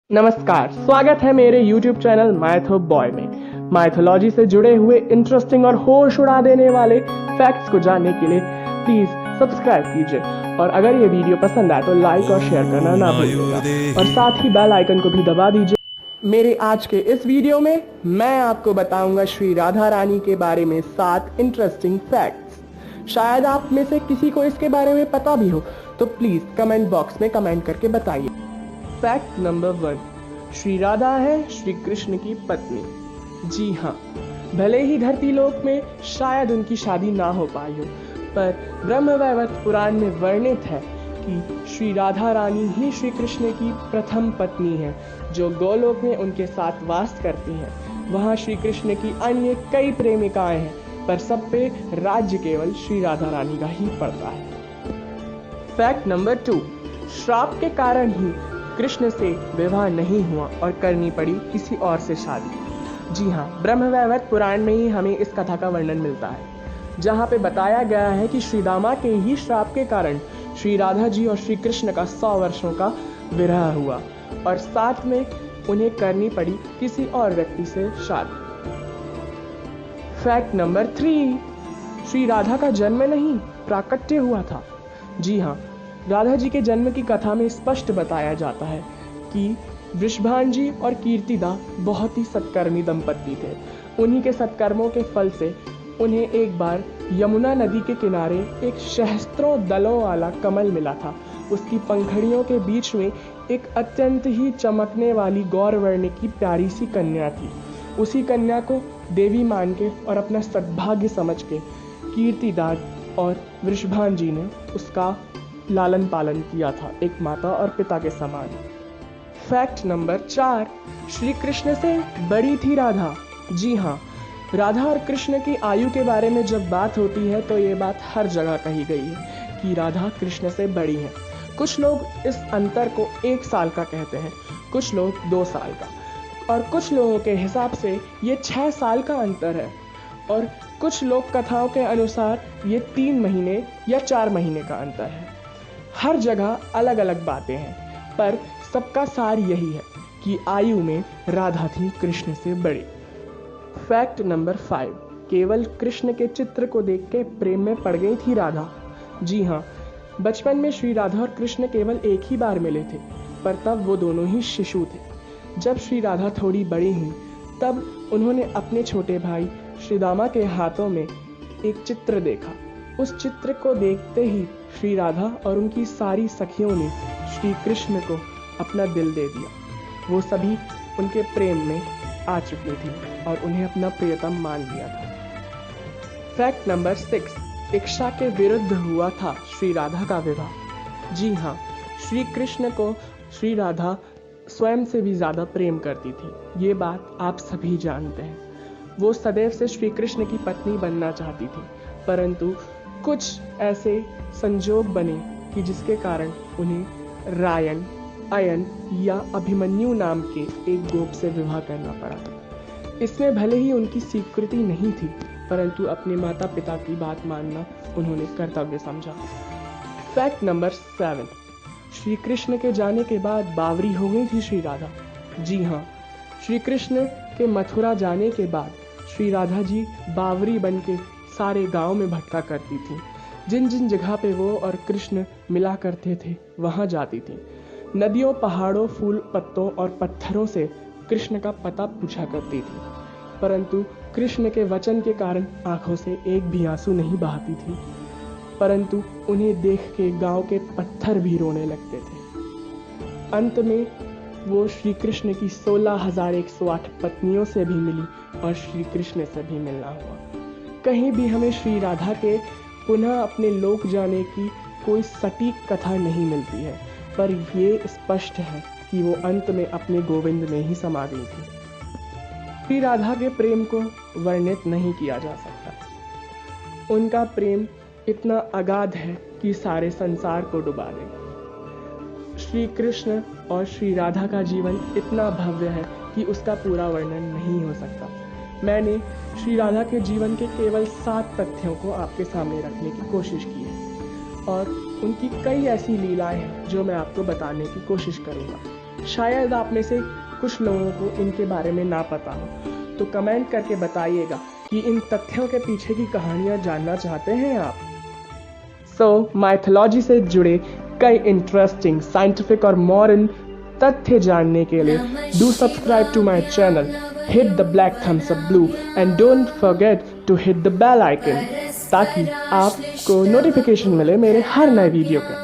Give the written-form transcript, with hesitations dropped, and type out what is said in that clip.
नमस्कार, स्वागत है मेरे YouTube चैनल माइथो बॉय में। माइथोलॉजी से जुड़े हुए इंटरेस्टिंग और होश उड़ा देने वाले फैक्ट्स को जानने के लिए प्लीज सब्सक्राइब कीजिए और अगर ये वीडियो पसंद आए तो लाइक और शेयर करना ना भूलिएगा और साथ ही बेल आइकन को भी दबा दीजिए। मेरे आज के इस वीडियो में मैं आपको बताऊंगा श्री राधा रानी के बारे में 7 इंटरेस्टिंग फैक्ट्स। शायद आप में से किसी को इसके बारे में पता भी हो, तो प्लीज कमेंट बॉक्स में कमेंट करके बताइए। फैक्ट नंबर 1, श्री राधा है श्री कृष्ण की पत्नी। जी हाँ, भले ही धरती लोक में शायद उनकी शादी ना हो पाई हो, पर ब्रह्मवैवर्त पुराण में वर्णित है कि श्री राधा रानी ही श्री कृष्ण की प्रथम पत्नी है, जो गोलोक में उनके साथ वास करती हैं। वहाँ श्री कृष्ण की अन्य कई प्रेमिकाएं हैं, पर सब पे राज्य केवल श्री राधा रानी का ही पड़ता है। फैक्ट नंबर 2, श्राप के कारण ही कृष्ण से विवाह नहीं हुआ और करनी पड़ी किसी और से शादी। जी हाँ, ब्रह्मवैवर्त पुराण में ही हमें इस कथा का वर्णन मिलता है, जहाँ पे बताया गया है कि श्री दामा के ही श्राप के कारण श्री राधा जी और श्री कृष्ण का 100 वर्षों का विरह हुआ और साथ में उन्हें करनी पड़ी किसी और व्यक्ति से शादी। फैक्ट नंबर 3, श्री राधा का जन्म नहीं प्राकट्य हुआ था। जी हाँ, राधा जी के जन्म की कथा में स्पष्ट बताया जाता है कि वृषभान जी और कीर्तिदा बहुत ही सत्कर्मी दंपत्ति थे। उन्हीं के सत्कर्मों के फल से उन्हें एक बार यमुना नदी के किनारे एक सहस्त्रों दलों वाला कमल मिला था। उसकी पंखड़ियों के बीच में एक अत्यंत ही चमकने वाली गौरवर्ण की प्यारी सी कन्या थी। उसी कन्या को देवी मान के और अपना सद्भाग्य समझ के कीर्तिदा और वृषभान जी ने उसका लालन पालन किया था, एक माता और पिता के समान। फैक्ट नंबर 4, श्री कृष्ण से बड़ी थी राधा। जी हाँ, राधा और कृष्ण की आयु के बारे में जब बात होती है तो ये बात हर जगह कही गई है कि राधा कृष्ण से बड़ी है। कुछ लोग इस अंतर को 1 साल का कहते हैं, कुछ लोग 2 साल का, और कुछ लोगों के हिसाब से ये 6 साल का अंतर है, और कुछ लोक कथाओं के अनुसार ये 3 महीने या 4 महीने का अंतर है। हर जगह अलग अलग बातें हैं, पर सबका सार यही है कि आयु में राधा थी कृष्ण से बड़ी। फैक्ट नंबर 5, केवल कृष्ण के चित्र को देख के प्रेम में पड़ गई थी राधा। जी हाँ, बचपन में श्री राधा और कृष्ण केवल एक ही बार मिले थे, पर तब वो दोनों ही शिशु थे। जब श्री राधा थोड़ी बड़ी हुई तब उन्होंने अपने छोटे भाई श्री दामा के हाथों में एक चित्र देखा। उस चित्र को देखते ही श्री राधा और उनकी सारी सखियों ने श्री कृष्ण को अपना दिल दे दिया। वो सभी उनके प्रेम में आ चुकी थी और उन्हें अपना प्रियतम मान लिया था। फैक्ट नंबर 6, इच्छा के विरुद्ध हुआ था श्री राधा का विवाह। जी हाँ, श्री कृष्ण को श्री राधा स्वयं से भी ज्यादा प्रेम करती थी। ये बात आप सभी जानते हैं। वो सदैव से श्री कृष्ण की पत्नी बनना चाहती थी, परंतु कुछ ऐसे संजोग बने कि जिसके कारण उन्हें रायन, अयन या अभिमन्यु नाम के एक गोप से विवाह करना पड़ा। इसमें भले ही उनकी स्वीकृति नहीं थी, परंतु अपने माता पिता की बात मानना उन्होंने कर्तव्य समझा। फैक्ट नंबर 7, श्री कृष्ण के जाने के बाद बावरी हो गई थी श्री राधा। जी हाँ, श्री कृष्ण के मथुरा जाने के बाद श्री राधा जी बावरी बन के सारे गांव में भटका करती थी। जिन जिन जगह पे वो और कृष्ण मिला करते थे वहां जाती थी। नदियों, पहाड़ों, फूल, पत्तों और पत्थरों से कृष्ण का पता पूछा करती थी, परंतु कृष्ण के वचन के कारण आंखों से एक भी आंसू नहीं बहाती थी, परंतु उन्हें देख के गांव के पत्थर भी रोने लगते थे। अंत में वो श्री कृष्ण की 16,108 पत्नियों से भी मिली और श्री कृष्ण से भी मिलना हुआ। कहीं भी हमें श्री राधा के पुनः अपने लोक जाने की कोई सटीक कथा नहीं मिलती है, पर ये स्पष्ट है कि वो अंत में अपने गोविंद में ही समा गई थी। श्री राधा के प्रेम को वर्णित नहीं किया जा सकता। उनका प्रेम इतना अगाध है कि सारे संसार को डुबा दे। श्री कृष्ण और श्री राधा का जीवन इतना भव्य है कि उसका पूरा वर्णन नहीं हो सकता। मैंने श्री राधा के जीवन के केवल 7 तथ्यों को आपके सामने रखने की कोशिश की है और उनकी कई ऐसी लीलाएं हैं जो मैं आपको बताने की कोशिश करूंगा। शायद आप में से कुछ लोगों को इनके बारे में ना पता हो, तो कमेंट करके बताइएगा कि इन तथ्यों के पीछे की कहानियाँ जानना चाहते हैं आप। माइथोलॉजी से जुड़े कई इंटरेस्टिंग साइंटिफिक और मॉरल तथ्य जानने के लिए do subscribe to my channel, hit the black thumbs up blue and don't forget to hit the bell icon, ताकि आपको नोटिफिकेशन मिले मेरे हर नए वीडियो का।